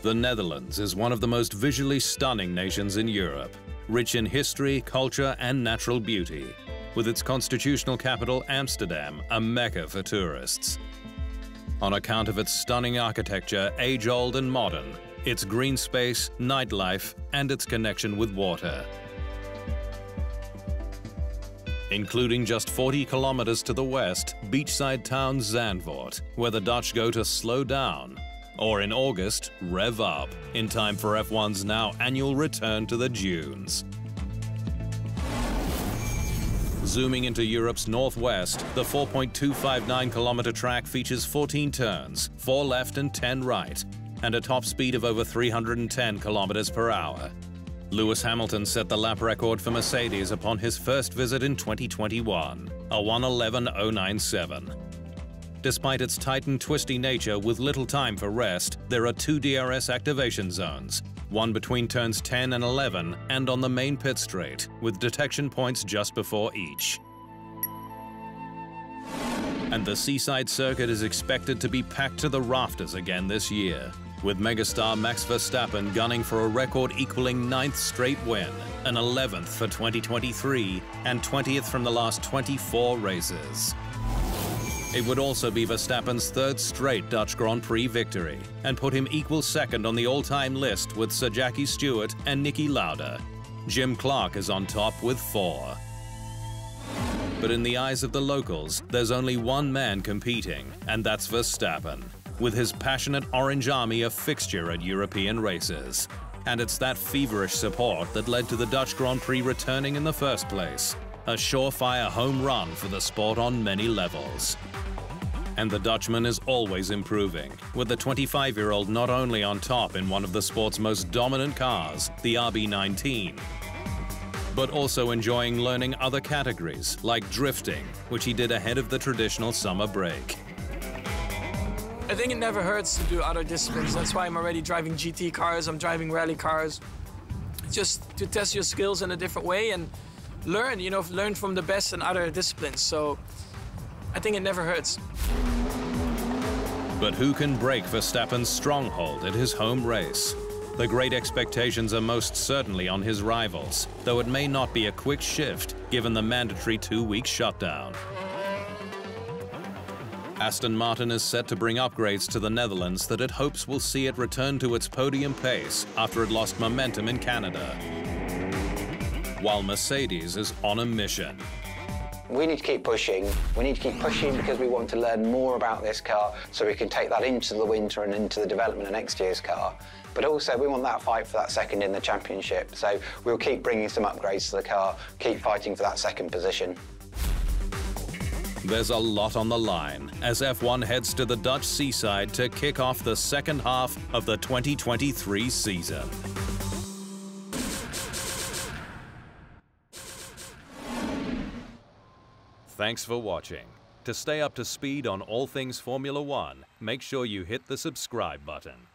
The Netherlands is one of the most visually stunning nations in Europe, rich in history, culture and natural beauty, with its constitutional capital Amsterdam a mecca for tourists. On account of its stunning architecture, age-old and modern, its green space, nightlife and its connection with water. Including just 40 kilometers to the west, beachside town Zandvoort, where the Dutch go to slow down, or in August, rev up, in time for F1's now annual return to the dunes. Zooming into Europe's northwest, the 4.259-kilometer track features 14 turns, 4 left and 10 right, and a top speed of over 310 kilometers per hour. Lewis Hamilton set the lap record for Mercedes upon his first visit in 2021, a 1:11.097. Despite its tight and twisty nature with little time for rest, there are 2 DRS activation zones, one between turns 10 and 11 and on the main pit straight, with detection points just before each. And the seaside circuit is expected to be packed to the rafters again this year, with megastar Max Verstappen gunning for a record equaling 9th straight win, an 11th for 2023 and 20th from the last 24 races. It would also be Verstappen's 3rd straight Dutch Grand Prix victory and put him equal second on the all-time list with Sir Jackie Stewart and Niki Lauda. Jim Clark is on top with 4. But in the eyes of the locals, there's only one man competing, and that's Verstappen, with his passionate Orange Army a fixture at European races. And it's that feverish support that led to the Dutch Grand Prix returning in the first place, a surefire home run for the sport on many levels. And the Dutchman is always improving, with the 25-year-old not only on top in one of the sport's most dominant cars, the RB19, but also enjoying learning other categories, like drifting, which he did ahead of the traditional summer break. I think it never hurts to do other disciplines. That's why I'm already driving GT cars, I'm driving rally cars. Just to test your skills in a different way and learn, learn from the best in other disciplines. So I think it never hurts. But who can break Verstappen's stronghold at his home race? The great expectations are most certainly on his rivals, though it may not be a quick shift given the mandatory 2-week shutdown. Aston Martin is set to bring upgrades to the Netherlands that it hopes will see it return to its podium pace after it lost momentum in Canada, while Mercedes is on a mission. We need to keep pushing. We need to keep pushing because we want to learn more about this car so we can take that into the winter and into the development of next year's car. But also we want that fight for that second in the championship. So we'll keep bringing some upgrades to the car, keep fighting for that second position. There's a lot on the line as F1 heads to the Dutch seaside to kick off the second half of the 2023 season. Thanks for watching. To stay up to speed on all things Formula One, make sure you hit the subscribe button.